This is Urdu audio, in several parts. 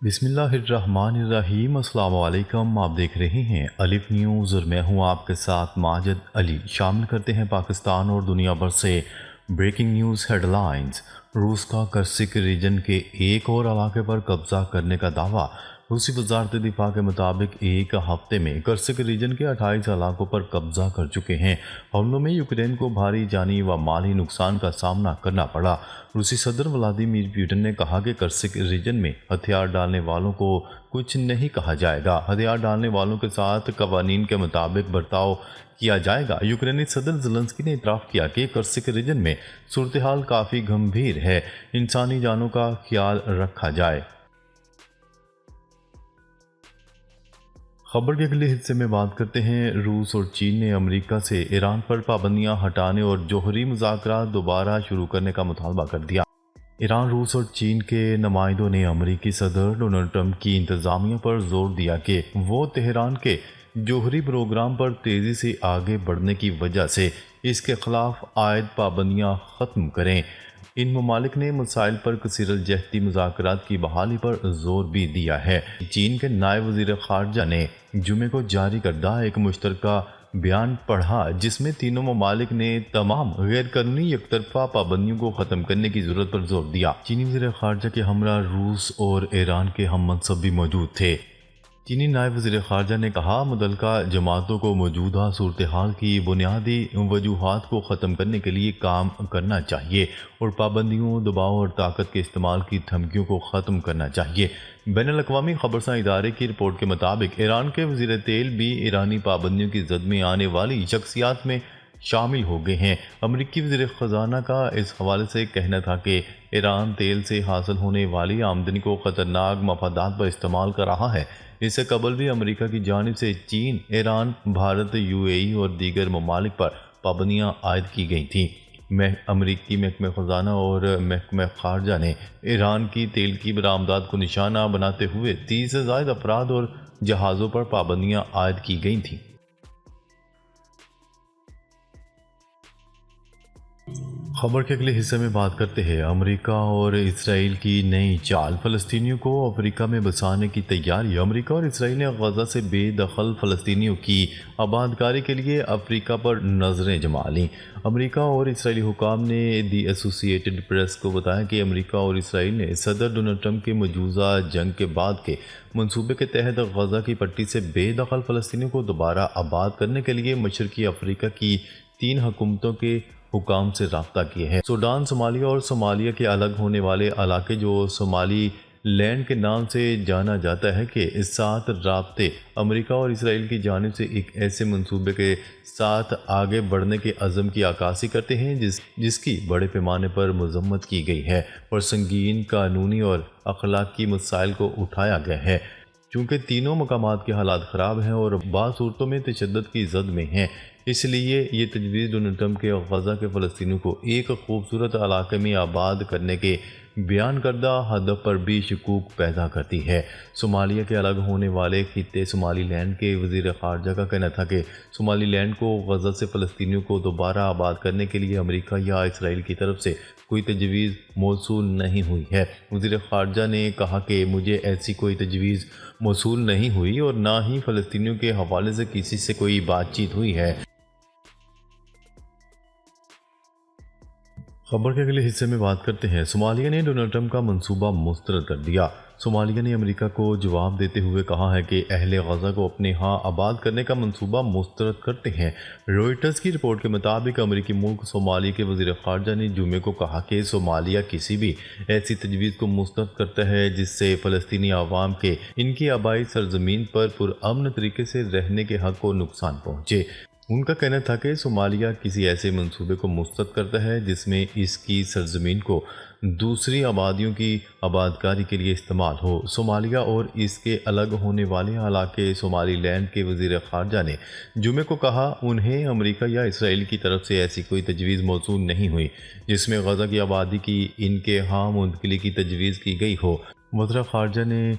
بسم اللہ الرحمن الرحیم۔ السلام علیکم، آپ دیکھ رہے ہیں الف نیوز اور میں ہوں آپ کے ساتھ ماجد علی۔ شامل کرتے ہیں پاکستان اور دنیا بھر سے بریکنگ نیوز ہیڈ لائنز۔ روس کا کرسک ریجن کے ایک اور علاقے پر قبضہ کرنے کا دعویٰ۔ روسی وزارت دفاع کے مطابق ایک ہفتے میں کرسک ریجن کے 28 علاقوں پر قبضہ کر چکے ہیں۔ حملوں میں یوکرین کو بھاری جانی و مالی نقصان کا سامنا کرنا پڑا۔ روسی صدر ولادیمیر پوٹن نے کہا کہ کرسک ریجن میں ہتھیار ڈالنے والوں کو کچھ نہیں کہا جائے گا، ہتھیار ڈالنے والوں کے ساتھ قوانین کے مطابق برتاؤ کیا جائے گا۔ یوکرینی صدر زلنسکی نے اعتراف کیا کہ کرسک ریجن میں صورتحال کافی گمبھیر ہے، انسانی جانوں کا خیال رکھا جائے۔ خبر کے اگلے حصے میں بات کرتے ہیں۔ روس اور چین نے امریکہ سے ایران پر پابندیاں ہٹانے اور جوہری مذاکرات دوبارہ شروع کرنے کا مطالبہ کر دیا۔ ایران، روس اور چین کے نمائندوں نے امریکی صدر ڈونلڈ ٹرمپ کی انتظامیہ پر زور دیا کہ وہ تہران کے جوہری پروگرام پر تیزی سے آگے بڑھنے کی وجہ سے اس کے خلاف عائد پابندیاں ختم کریں۔ ان ممالک نے مسائل پر کثیر الجہتی مذاکرات کی بحالی پر زور بھی دیا ہے۔ چین کے نائب وزیر خارجہ نے جمعے کو جاری کردہ ایک مشترکہ بیان پڑھا جس میں تینوں ممالک نے تمام غیر قانونی یک طرفہ پابندیوں کو ختم کرنے کی ضرورت پر زور دیا۔ چینی وزیر خارجہ کے ہمراہ روس اور ایران کے ہم منصب بھی موجود تھے۔ چینی نائب وزیر خارجہ نے کہا، متعلقہ جماعتوں کو موجودہ صورتحال کی بنیادی وجوہات کو ختم کرنے کے لیے کام کرنا چاہیے اور پابندیوں، دباؤ اور طاقت کے استعمال کی دھمکیوں کو ختم کرنا چاہیے۔ بین الاقوامی خبرساں ادارے کی رپورٹ کے مطابق ایران کے وزیر تیل بھی ایرانی پابندیوں کی زد میں آنے والی شخصیات میں شامل ہو گئے ہیں۔ امریکی وزیر خزانہ کا اس حوالے سے کہنا تھا کہ ایران تیل سے حاصل ہونے والی آمدنی کو خطرناک مفادات پر استعمال کر رہا ہے۔ اس سے قبل بھی امریکہ کی جانب سے چین، ایران، بھارت، UAE اور دیگر ممالک پر پابندیاں عائد کی گئی تھیں۔ امریکی محکمہ خزانہ اور محکمہ خارجہ نے ایران کی تیل کی برآمدات کو نشانہ بناتے ہوئے 30 سے زائد افراد اور جہازوں پر پابندیاں عائد کی گئی تھیں۔ خبر کے اگلے حصے میں بات کرتے ہیں۔ امریکہ اور اسرائیل کی نئی چال، فلسطینیوں کو افریقہ میں بسانے کی تیاری۔ امریکہ اور اسرائیل نے غزہ سے بے دخل فلسطینیوں کی آبادکاری کے لیے افریقہ پر نظریں جما لیں۔ امریکہ اور اسرائیلی حکام نے دی ایسوسی ایٹڈ پریس کو بتایا کہ امریکہ اور اسرائیل نے صدر ڈونلڈ ٹرمپ کے مجوزہ جنگ کے بعد کے منصوبے کے تحت غزہ کی پٹی سے بے دخل فلسطینیوں کو دوبارہ آباد کرنے کے لیے مشرقی افریقہ کی 3 حکومتوں کے حکام سے رابطہ کیے ہیں۔ سوڈان، صومالیہ اور صومالیہ کے الگ ہونے والے علاقے جو صومالی لینڈ کے نام سے جانا جاتا ہے کے ساتھ رابطے امریکہ اور اسرائیل کی جانب سے ایک ایسے منصوبے کے ساتھ آگے بڑھنے کے عزم کی عکاسی کرتے ہیں جس کی بڑے پیمانے پر مذمت کی گئی ہے اور سنگین قانونی اور اخلاقی مسائل کو اٹھایا گیا ہے۔ چونکہ تینوں مقامات کے حالات خراب ہیں اور بعض صورتوں میں تشدد کی زد میں ہیں، اس لیے یہ تجویز ڈونلڈ ٹرمپ کے غزہ کے فلسطینیوں کو ایک خوبصورت علاقے میں آباد کرنے کے بیان کردہ ہدف پر بھی شکوک پیدا کرتی ہے۔ صومالیہ کے الگ ہونے والے خطے صومالی لینڈ کے وزیر خارجہ کا کہنا تھا کہ صومالی لینڈ کو غزہ سے فلسطینیوں کو دوبارہ آباد کرنے کے لیے امریکہ یا اسرائیل کی طرف سے کوئی تجویز موصول نہیں ہوئی ہے۔ وزیر خارجہ نے کہا کہ مجھے ایسی کوئی تجویز موصول نہیں ہوئی اور نہ ہی فلسطینیوں کے حوالے سے کسی سے کوئی بات چیت ہوئی ہے۔ خبر کے اگلے حصے میں بات کرتے ہیں۔ صومالیہ نے ڈونلڈ ٹرمپ کا منصوبہ مسترد کر دیا۔ صومالیہ نے امریکہ کو جواب دیتے ہوئے کہا ہے کہ اہل غزہ کو اپنے ہاں آباد کرنے کا منصوبہ مسترد کرتے ہیں۔ روئٹرز کی رپورٹ کے مطابق امریکی ملک صومالیہ کے وزیر خارجہ نے جمعے کو کہا کہ صومالیہ کسی بھی ایسی تجویز کو مسترد کرتا ہے جس سے فلسطینی عوام کے ان کی آبائی سرزمین پر پرامن طریقے سے رہنے کے حق کو نقصان پہنچے۔ ان کا کہنا تھا کہ صومالیہ کسی ایسے منصوبے کو مسترد کرتا ہے جس میں اس کی سرزمین کو دوسری آبادیوں کی آبادکاری کے لیے استعمال ہو۔ صومالیہ اور اس کے الگ ہونے والے علاقے صومالی لینڈ کے وزیر خارجہ نے جمعے کو کہا انہیں امریکہ یا اسرائیل کی طرف سے ایسی کوئی تجویز موصول نہیں ہوئی جس میں غزہ کی آبادی کی ان کے ہاں منتقلی کی تجویز کی گئی ہو۔ وزیر خارجہ نے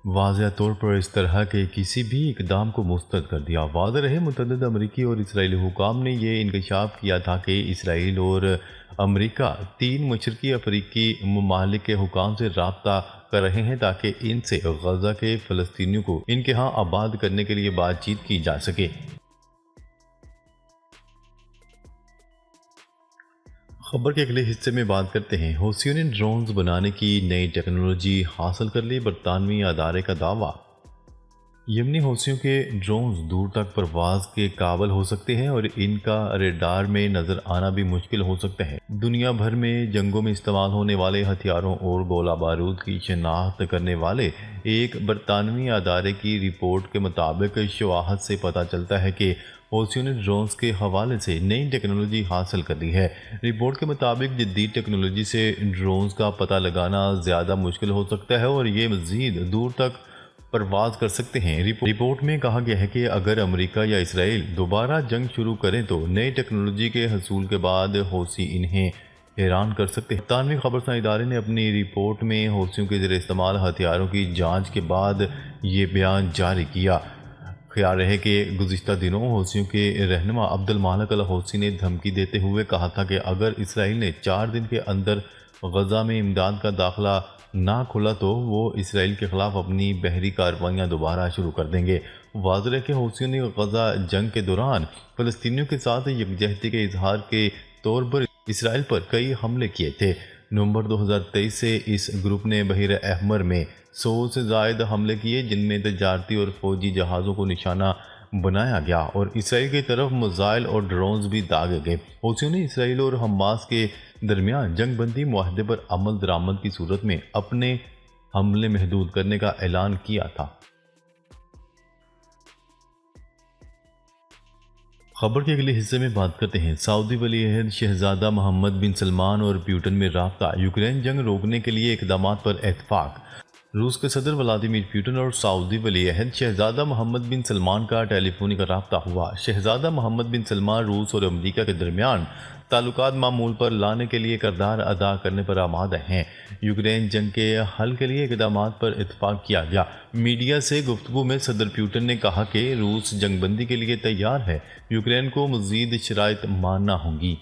واضح طور پر اس طرح کے کسی بھی اقدام کو مسترد کر دیا۔ واضح رہے، متعدد امریکی اور اسرائیلی حکام نے یہ انکشاف کیا تھا کہ اسرائیل اور امریکہ 3 مشرقی افریقی ممالک کے حکام سے رابطہ کر رہے ہیں تاکہ ان سے غزہ کے فلسطینیوں کو ان کے ہاں آباد کرنے کے لیے بات چیت کی جا سکے۔ خبر کے اگلے حصے میں بات کرتے ہیں، حوثیوں نے ڈرونز بنانے کی نئی ٹیکنالوجی حاصل کر لی، برطانوی ادارے کا دعویٰ۔ یمنی حوثیوں کے ڈرونز دور تک پرواز کے قابل ہو سکتے ہیں اور ان کا ریڈار میں نظر آنا بھی مشکل ہو سکتا ہے۔ دنیا بھر میں جنگوں میں استعمال ہونے والے ہتھیاروں اور گولہ بارود کی شناخت کرنے والے ایک برطانوی ادارے کی رپورٹ کے مطابق شواہد سے پتہ چلتا ہے کہ حوثیوں نے ڈرونز کے حوالے سے نئی ٹیکنالوجی حاصل کر لی ہے۔ رپورٹ کے مطابق جدید ٹیکنالوجی سے ڈرونز کا پتہ لگانا زیادہ مشکل ہو سکتا ہے اور یہ مزید دور تک پرواز کر سکتے ہیں۔ رپورٹ میں کہا گیا ہے کہ اگر امریکہ یا اسرائیل دوبارہ جنگ شروع کریں تو نئی ٹیکنالوجی کے حصول کے بعد حوثی انہیں حیران کر سکتے ہیں۔ برطانوی خبرساں ادارے نے اپنی رپورٹ میں حوثیوں کے زیر استعمال ہتھیاروں کی جانچ کے بعد یہ بیان جاری کیا۔ خیال رہے کہ گزشتہ دنوں حوثیوں کے رہنما عبد المالک الحوثی نے دھمکی دیتے ہوئے کہا تھا کہ اگر اسرائیل نے 4 دن کے اندر غزہ میں امداد کا داخلہ نہ کھلا تو وہ اسرائیل کے خلاف اپنی بحری کارروائیاں دوبارہ شروع کر دیں گے۔ واضح ہے کہ حوثیوں نے غزہ جنگ کے دوران فلسطینیوں کے ساتھ یکجہتی کے اظہار کے طور پر اسرائیل پر کئی حملے کیے تھے۔ نومبر 2023 سے اس گروپ نے بحیرہ احمر میں 100 سے زائد حملے کیے جن میں تجارتی اور فوجی جہازوں کو نشانہ بنایا گیا اور اسرائیل کی طرف میزائل اور ڈرونز بھی داغے گئے۔ حوثیوں نے اسرائیل اور حماس کے درمیان جنگ بندی معاہدے پر عمل درآمد کی صورت میں اپنے حملے محدود کرنے کا اعلان کیا تھا۔ خبر کے اگلے حصے میں بات کرتے ہیں، سعودی ولی عہد شہزادہ محمد بن سلمان اور پیوٹن میں رابطہ، یوکرین جنگ روکنے کے لیے اقدامات پر اتفاق۔ روس کے صدر ولادیمیر پیوٹن اور سعودی ولی عہد شہزادہ محمد بن سلمان کا ٹیلی فونک رابطہ ہوا۔ شہزادہ محمد بن سلمان روس اور امریکہ کے درمیان تعلقات معمول پر لانے کے لیے کردار ادا کرنے پر آمادہ ہیں۔ یوکرین جنگ کے حل کے لیے اقدامات پر اتفاق کیا گیا۔ میڈیا سے گفتگو میں صدر پیوٹن نے کہا کہ روس جنگ بندی کے لیے تیار ہے، یوکرین کو مزید شرائط ماننا ہوں گی۔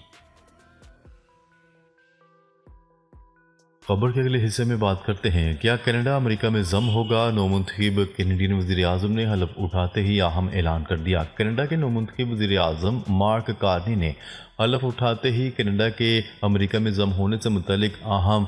خبر کے اگلے حصے میں بات کرتے ہیں، کیا کینیڈا امریکہ میں ضم ہوگا؟ نومنتخب کینیڈین وزیر اعظم نے حلف اٹھاتے ہی اہم اعلان کر دیا۔ کینیڈا کے نومنتخب وزیر اعظم مارک کارنی نے حلف اٹھاتے ہی کینیڈا کے امریکہ میں ضم ہونے سے متعلق اہم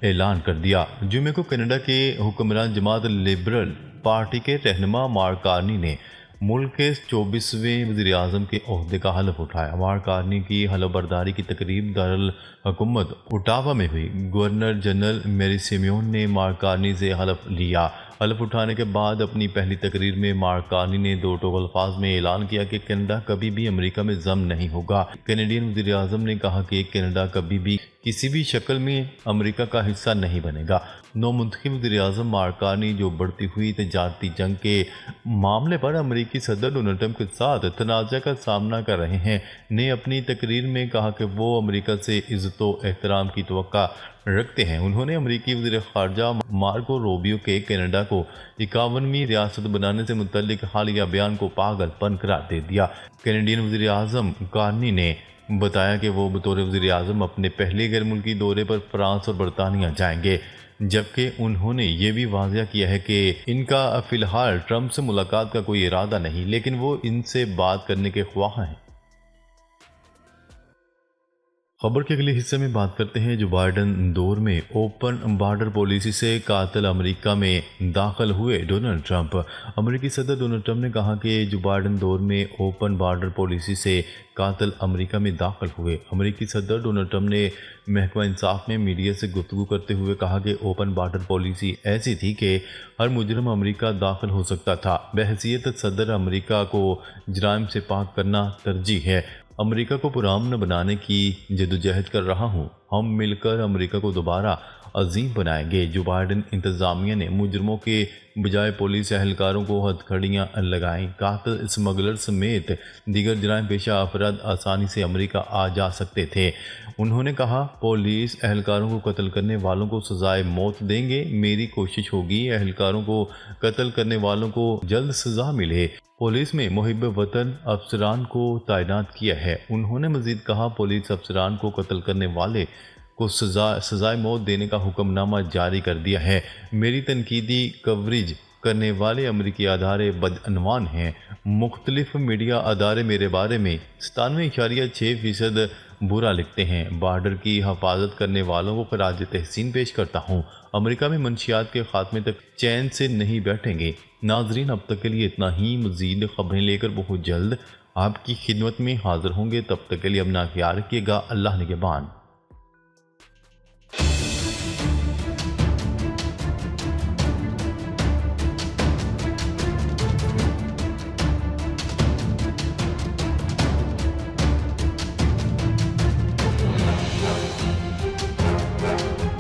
اعلان کر دیا۔ جمعے کو کینیڈا کے حکمران جماعت لبرل پارٹی کے رہنما مارک کارنی نے ملک کے 24ویں وزیر اعظم کے عہدے کا حلف اٹھایا۔ مارک کارنی کی حلف برداری کی تقریب دارالحکومت اوٹاوا میں ہوئی۔ گورنر جنرل میری سیمیون نے مارک کارنی سے حلف لیا۔ حلف اٹھانے کے بعد اپنی پہلی تقریر میں مارک کارنی نے 2 ٹوک الفاظ میں اعلان کیا کہ کینیڈا کبھی بھی امریکہ میں ضم نہیں ہوگا۔ کینیڈین وزیر اعظم نے کہا کہ کینیڈا کبھی بھی کسی بھی شکل میں امریکہ کا حصہ نہیں بنے گا۔ نومنتخب وزیر اعظم مارک کارنی، جو بڑھتی ہوئی تجارتی جنگ کے معاملے پر امریکی صدر ڈونلڈ ٹرمپ کے ساتھ تنازع کا سامنا کر رہے ہیں، نے اپنی تقریر میں کہا کہ وہ امریکہ سے عزت و احترام کی توقع رکھتے ہیں۔ انہوں نے امریکی وزیر خارجہ مارکو روبیو کے کینیڈا کو 51ویں ریاست بنانے سے متعلق حالیہ بیان کو پاگل پن قرار دے دیا۔ کینیڈین وزیر اعظم کارنی نے بتایا کہ وہ بطور وزیر اعظم اپنے پہلے غیر ملکی دورے پر فرانس اور برطانیہ جائیں گے، جبکہ انہوں نے یہ بھی واضح کیا ہے کہ ان کا فی الحال ٹرمپ سے ملاقات کا کوئی ارادہ نہیں، لیکن وہ ان سے بات کرنے کے خواہاں ہیں۔ خبر کے اگلے حصے میں بات کرتے ہیں، جو بائیڈن دور میں اوپن بارڈر پالیسی سے قاتل امریکہ میں داخل ہوئے ڈونلڈ ٹرمپ۔ امریکی صدر ڈونلڈ ٹرمپ نے کہا کہ جو بائیڈن دور میں اوپن بارڈر پالیسی سے قاتل امریکہ میں داخل ہوئے۔ امریکی صدر ڈونلڈ ٹرمپ نے محکمہ انصاف میں میڈیا سے گفتگو کرتے ہوئے کہا کہ اوپن بارڈر پالیسی ایسی تھی کہ ہر مجرم امریکہ داخل ہو سکتا تھا۔ بحیثیت صدر امریکہ کو جرائم سے پاک کرنا ترجیح ہے۔ امریکہ کو پرامن بنانے کی جدوجہد کر رہا ہوں۔ ہم مل کر امریکہ کو دوبارہ عظیم بنائیں گے۔ جو بائیڈن انتظامیہ نے مجرموں کے بجائے پولیس اہلکاروں کو ہتھکڑیاں لگائیں۔ قاتل، اسمگلر سمیت دیگر جرائم پیشہ افراد آسانی سے امریکہ آ جا سکتے تھے۔ انہوں نے کہا، پولیس اہلکاروں کو قتل کرنے والوں کو سزائے موت دیں گے۔ میری کوشش ہوگی اہلکاروں کو قتل کرنے والوں کو جلد سزا ملے۔ پولیس میں محب وطن افسران کو تعینات کیا ہے۔ انہوں نے مزید کہا، پولیس افسران کو قتل کرنے والے کو سزائے موت دینے کا حکم نامہ جاری کر دیا ہے۔ میری تنقیدی کوریج کرنے والے امریکی ادارے بدعنوان ہیں۔ مختلف میڈیا ادارے میرے بارے میں 97.6% برا لکھتے ہیں۔ بارڈر کی حفاظت کرنے والوں کو خراج تحسین پیش کرتا ہوں۔ امریکہ میں منشیات کے خاتمے تک چین سے نہیں بیٹھیں گے۔ ناظرین، اب تک کے لیے اتنا ہی۔ مزید خبریں لے کر بہت جلد آپ کی خدمت میں حاضر ہوں گے۔ تب تک کے لیے اپنا خیال رکھیے گا۔ اللہ نگہبان۔